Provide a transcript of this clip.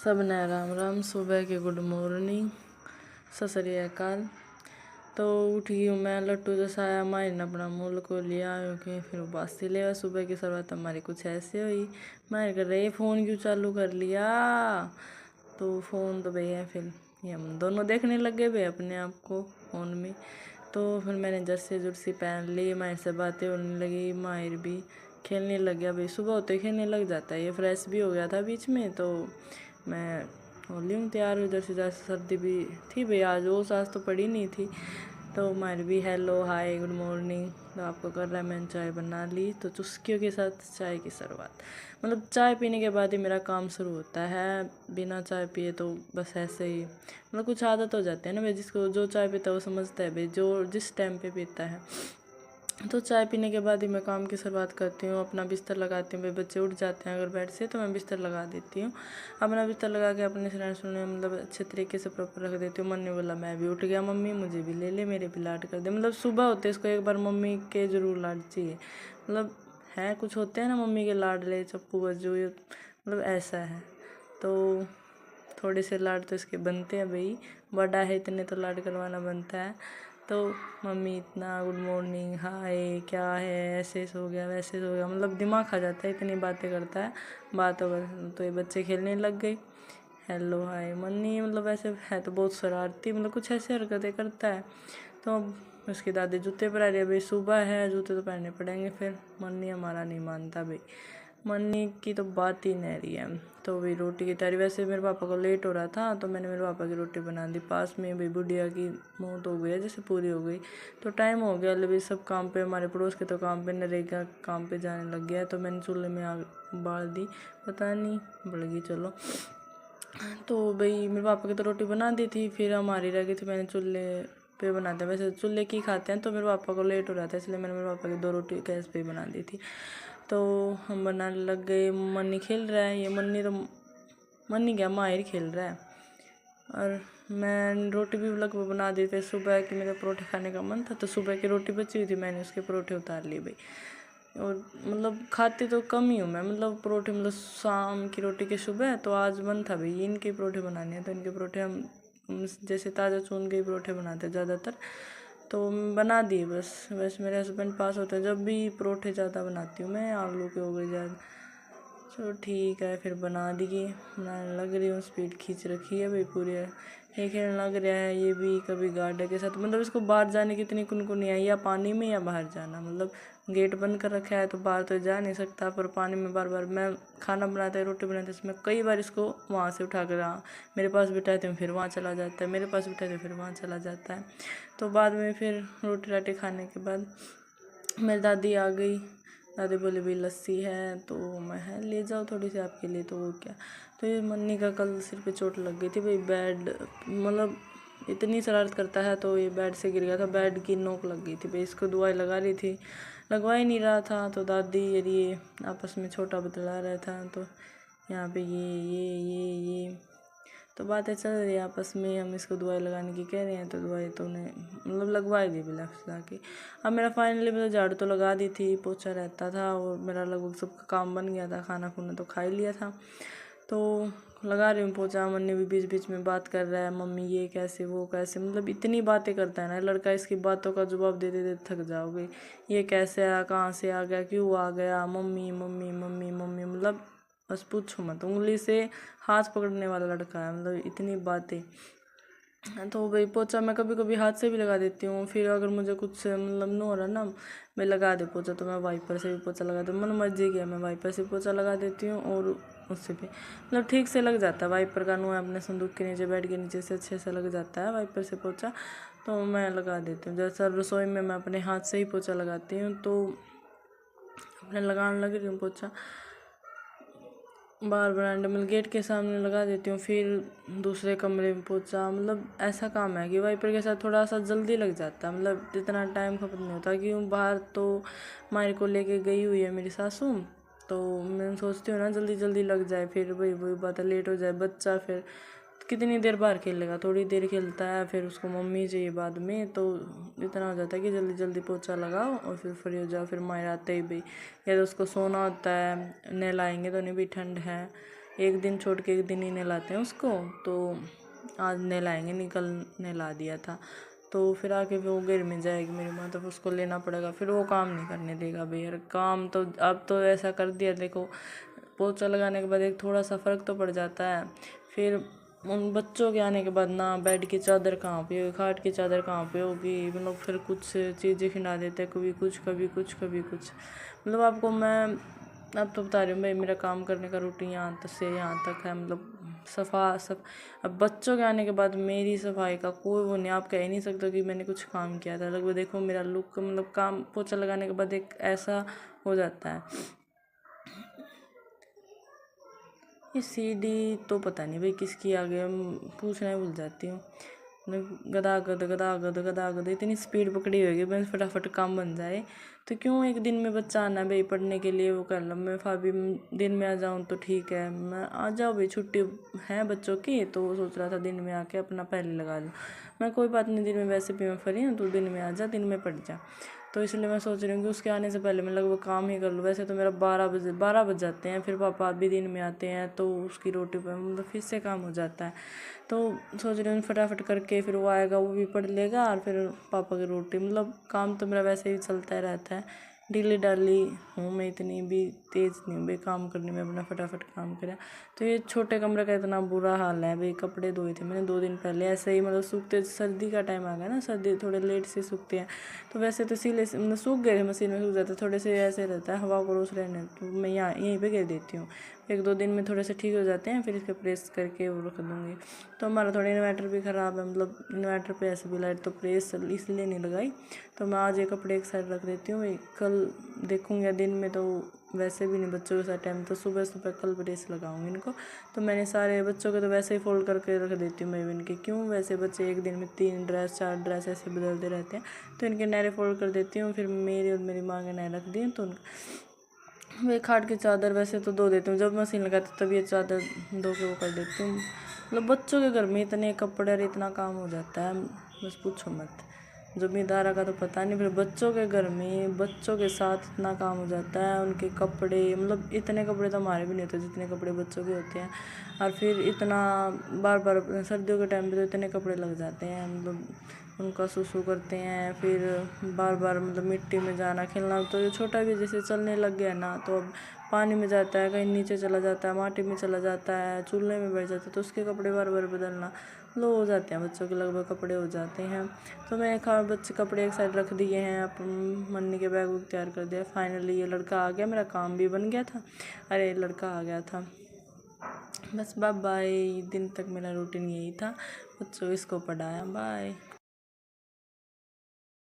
सबने राम राम। सुबह के गुड मॉर्निंग, सत श्री अकाल। तो उठी हूँ मैं, लट्टू जैसा आया मारी ने अपना मूल को लिया क्योंकि फिर बासी ले सुबह की शुरुआत हमारी कुछ ऐसे हुई। मार कर रहे फ़ोन क्यों चालू कर लिया, तो फ़ोन तो भैया फिर ये हम दोनों देखने लग गए भाई अपने आप को फ़ोन में। तो फिर मैंने जर्सी जुर्सी पहन ली, माहिर से बातें होने लगी, माहिर भी खेलने लग गया भाई। सुबह होते खेलने लग जाता है, ये फ्रेश भी हो गया था बीच में। तो मैं होली हूँ तैयार हुई, जैसे जैसे सर्दी भी थी भाई, आज तो पड़ी नहीं थी। तो माहिर भी हेलो हाय गुड मॉर्निंग तो आपको कर रहा है। मैंने चाय बना ली, तो चुस्कियों के साथ चाय की शुरुआत, मतलब चाय पीने के बाद ही मेरा काम शुरू होता है। बिना चाय पिए तो बस ऐसे ही, मतलब कुछ आदत हो जाती है ना भाई। जिसको जो चाय पीता है वो समझता है भाई, जो जिस टाइम पे पीता है। तो चाय पीने के बाद ही मैं काम की शुरुआत करती हूँ, अपना बिस्तर लगाती हूँ भाई। बच्चे उठ जाते हैं अगर बेड से तो मैं बिस्तर लगा देती हूँ। अपना बिस्तर लगा के अपने सिराने सुने मतलब अच्छे तरीके से प्रॉपर रख देती हूँ। मन ने बोला मैं भी उठ गया, मम्मी मुझे भी ले ले, मेरे भी लाड कर दे। मतलब सुबह होते इसको एक बार मम्मी के जरूर लाड चाहिए। मतलब है कुछ होते हैं ना मम्मी के लाडले चप्पू बज्जू, मतलब ऐसा है। तो थोड़े से लाड तो इसके बनते हैं भाई, बड़ा है इतने तो लाड करवाना बनता है। तो मम्मी इतना गुड मॉर्निंग हाय क्या है, ऐसे सो गया वैसे सो गया, मतलब दिमाग खा जाता है, इतनी बातें करता है। बातों पर तो ये बच्चे खेलने लग गए, हेलो हाय मन्नी, मतलब ऐसे है तो बहुत शरारती, मतलब कुछ ऐसे हरकतें करता है। तो अब उसकी दादी जूते पर आ रही है भाई, सुबह है जूते तो पहनने पड़ेंगे। फिर मन्नी हमारा नहीं मानता भाई, मन्नी की तो बात ही नहीं रही है। तो भाई रोटी की तैयारी, वैसे मेरे पापा को लेट हो रहा था तो मैंने मेरे पापा की रोटी बना दी। पास में भाई बुढ़िया की मौत हो गई है, जैसे पूरी हो गई तो टाइम हो गया। अभी सब काम पे, हमारे पड़ोस के तो काम पे नरेगा काम पे जाने लग गया, तो मैंने चूल्हे में आग बाल दी, पता नहीं बढ़ गई। चलो तो भाई मेरे पापा की तो रोटी बना दी थी, फिर हमारी रह गई थी, मैंने चूल्हे पे बनाते हैं। वैसे चूल्हे की खाते हैं, तो मेरे पापा को लेट हो रहा था इसलिए मैंने मेरे पापा की 2 रोटी गैस पे ही बना दी थी। तो हम बनाने लग गए। मन्नी खेल रहा है, ये मन्नी क्या माहिर खेल रहा है। और मैं रोटी भी लगभग बना दी थी सुबह की, मेरे परोठे खाने का मन था तो सुबह की रोटी बची हुई थी, मैंने उसके परोठे उतार लिए भाई। और मतलब खाती तो कम ही हूँ मैं, मतलब परोठे, मतलब शाम की रोटी के सुबह। तो आज मन था भाई इनके परोठे बनाने हैं, तो इनके परोठे हम जैसे ताज़ा चून के परोठे बनाते हैं ज़्यादातर, तो बना दिए बस मेरे हस्बैंड पास होते हैं जब भी परोठे ज़्यादा बनाती हूँ मैं, आलू के हो गए ज़्यादा। चलो ठीक है, फिर बना दिए, बनाने लग रही हूँ, स्पीड खींच रखी है भाई पूरी। ये खेलने लग रहा है ये भी कभी गार्डन के साथ, मतलब इसको बाहर जाने की इतनी कुनकुनी है, या पानी में या बाहर जाना। मतलब गेट बंद कर रखा है तो बाहर तो जा नहीं सकता, पर पानी में बार बार मैं खाना बनाते हैं रोटी बनाते इसमें कई बार इसको वहाँ से उठा कर मेरे पास बिठाते हैं, फिर वहाँ चला जाता है, मेरे पास बिठाते फिर वहाँ चला जाता है। तो बाद में फिर रोटी राटी खाने के बाद मेरी दादी आ गई, दादी बोली भाई लस्सी है, तो मैं है ले जाओ थोड़ी सी आपके लिए, तो वो क्या। तो ये मन्नी का कल सिर पे चोट लग गई थी भाई, बेड मतलब इतनी शरारत करता है, तो ये बेड से गिर गया था, बेड की नोक लग गई थी भाई। इसको दवाई लगा रही थी, लगवा ही नहीं रहा था। तो दादी और ये आपस में छोटा बतला रहा था, तो यहाँ पे ये तो बातें चल रही है आपस में। हम इसको दवाई लगाने की कह रहे हैं, तो दवाई तो उन्हें मतलब लगवाई दी बिला फिला के। अब मेरा फाइनली मतलब झाड़ू तो लगा दी थी, पोछा रहता था, और मेरा लगभग सबका काम बन गया था, खाना खुना तो खा ही लिया था। तो लगा रही हूँ पोछा। मन्नी भी बीच बीच में बात कर रहा है, मम्मी ये कैसे वो कैसे, मतलब इतनी बातें करता है ना लड़का, इसकी बातों का जवाब दे दे थक जाओगे। ये कैसे आया, कहाँ से आ गया, क्यों आ गया, मम्मी मम्मी मम्मी मम्मी, मतलब बस पूछो मत, उंगली से हाथ पकड़ने वाला लड़का है, मतलब इतनी बातें। तो भाई पोछा मैं कभी कभी हाथ से भी लगा देती हूँ, फिर अगर मुझे कुछ मतलब न हो रहा ना मैं लगा दे पोछा, तो मैं वाइपर से भी पोछा लगा दूँ, मन मर्जी किया मैं वाइपर से पोछा लगा देती हूँ। और उससे भी मतलब ठीक से लग जाता है, वाइपर का नुआ अपने संदूक के नीचे बेड के नीचे से अच्छे से लग जाता है वाइपर से पोछा, तो मैं लगा देती हूँ। जैसा रसोई में मैं अपने हाथ से ही पोछा लगाती हूँ, तो अपने लगाने लग रही हूँ पोछा, बाहर बरामदे में गेट के सामने लगा देती हूँ, फिर दूसरे कमरे में पोछा। मतलब ऐसा काम है कि वाइपर के साथ थोड़ा सा जल्दी लग जाता है, मतलब जितना टाइम खपत नहीं होता। क्यों बाहर तो मायर को लेके गई हुई है मेरी सासू, तो मैं सोचती हूँ ना जल्दी जल्दी लग जाए, फिर वही बात है लेट हो जाए बच्चा, फिर कितनी देर बाहर खेलेगा, थोड़ी देर खेलता है, फिर उसको मम्मी चाहिए बाद में। तो इतना हो जाता है कि जल्दी जल्दी पोछा लगाओ और फिर फ्री हो जाओ। फिर मायर आते ही भी या तो उसको सोना होता है, नहलाएंगे तो नहीं भी ठंड है, एक दिन छोड़ के एक दिन ही नहलाते हैं उसको। तो आज नहलाएंगे, नहीं कल नहला दिया था। तो फिर आके वो घर में जाएगी मेरी माँ, तो उसको लेना पड़ेगा, फिर वो काम नहीं करने देगा भाई यार। काम तो अब तो ऐसा कर दिया, देखो पोछा लगाने के बाद एक थोड़ा सा फ़र्क तो पड़ जाता है। फिर उन बच्चों के आने के बाद ना बेड की चादर कहाँ पे होगी, खाट की चादर कहाँ पे होगी, मतलब फिर कुछ चीज़ें खिला देते हैं, कभी कुछ कभी कुछ कभी कुछ। मतलब आपको मैं अब तो बता रही हूँ भाई, मेरा काम करने का रूटीन यहाँ तक से यहाँ तक है, मतलब अब बच्चों के आने के बाद मेरी सफाई का कोई वो नहीं, आप कह ही नहीं सकते कि मैंने कुछ काम किया था। लगभग देखो मेरा लुक, मतलब काम पोछा लगाने के बाद एक ऐसा हो जाता है। ये सीडी तो पता नहीं भाई किसकी आ गई, पूछना ही भूल जाती हूँ। गदागद गदागद गदागद इतनी स्पीड पकड़ी होगी बस फटाफट काम बन जाए। तो क्यों एक दिन में बच्चा आना भाई पढ़ने के लिए, वो कर लो। मैं भाभी दिन में आ जाऊँ तो ठीक है, मैं आ जाओ भाई, छुट्टी है बच्चों की, तो वो सोच रहा था दिन में आके अपना पहले लगा लूँ। मैं कोई बात नहीं, दिन में वैसे भी मैं फ्री हूँ, तो दिन में आ जा, दिन में पढ़ जा। तो इसलिए मैं सोच रही हूँ कि उसके आने से पहले मैं लगभग काम ही कर लूँ। वैसे तो मेरा 12 बज जाते हैं, फिर पापा भी दिन में आते हैं, तो उसकी रोटी पर मतलब फिर से काम हो जाता है। तो सोच रही हूँ फटाफट करके, फिर वो आएगा वो भी पढ़ लेगा, और फिर पापा की रोटी, मतलब काम तो मेरा वैसे ही चलता रहता है। ढीली डाली हूँ मैं, इतनी भी तेज़ नहीं हूँ भाई काम करने में, अपना फटाफट काम करें। तो ये छोटे कमरे का इतना बुरा हाल है भाई। कपड़े धोए थे मैंने 2 दिन पहले, ऐसे ही मतलब सूखते, सर्दी का टाइम आ गया ना, सर्दी थोड़े लेट से सूखते हैं। तो वैसे तो सिले मतलब सूख गए, मशीन में सूख जाते, थोड़े से ऐसे रहता है हवा पड़ोस रहने, तो मैं यहाँ यहीं पे गिर देती हूँ। 1-2 दिन में थोड़े से ठीक हो जाते हैं, फिर इसके प्रेस करके वो रख दूँगी। तो हमारा थोड़ा इन्वर्टर भी ख़राब है, मतलब इन्वर्टर पे ऐसे भी लाइट, तो प्रेस इसलिए नहीं लगाई। तो मैं आज ये कपड़े एक साइड रख देती हूँ, कल देखूँगी। दिन में तो वैसे भी नहीं बच्चों के साथ टाइम, तो सुबह सुबह कल प्रेस लगाऊंगी इनको। तो मैंने सारे बच्चों के तो वैसे ही फोल्ड करके रख देती हूँ मैं इनके, क्यों वैसे बच्चे एक दिन में 3 ड्रेस 4 ड्रेस ऐसे बदलते रहते हैं, तो इनके नहरे फोल्ड कर देती हूँ। फिर मेरी और मेरी माँ के नहरे रख दिए, तो वे खाट की चादर वैसे तो धो देती हूँ, जब मशीन लगाती तब ये चादर धो के वो कर देती हूँ। मतलब बच्चों के घर में इतने कपड़े और इतना काम हो जाता है, बस पूछो मत। ज़मींदारा का तो पता नहीं, फिर बच्चों के घर में बच्चों के साथ इतना काम हो जाता है। उनके कपड़े, मतलब इतने कपड़े तो हमारे भी नहीं होते जितने कपड़े बच्चों के होते हैं। और फिर इतना बार बार सर्दियों के टाइम पे तो इतने कपड़े लग जाते हैं, मतलब उनका सुसु करते हैं, फिर बार बार मतलब मिट्टी में जाना खेलना। तो ये छोटा भी जैसे चलने लग गया ना, तो अब पानी में जाता है, कहीं नीचे चला जाता है, माटी में चला जाता है, चूल्हे में बैठ जाता है, तो उसके कपड़े बार बार बदलना लो हो जाते हैं, बच्चों के लगभग कपड़े हो जाते हैं। तो मैं बच्चे कपड़े एक साइड रख दिए हैं, अपन मन्नी के बैग वूग तैयार कर दिया। फाइनली ये लड़का आ गया, मेरा काम भी बन गया था, अरे लड़का आ गया था। बस बाय बाय, दिन तक मेरा रूटीन यही था, बच्चों इसको पढ़ाया, बाय।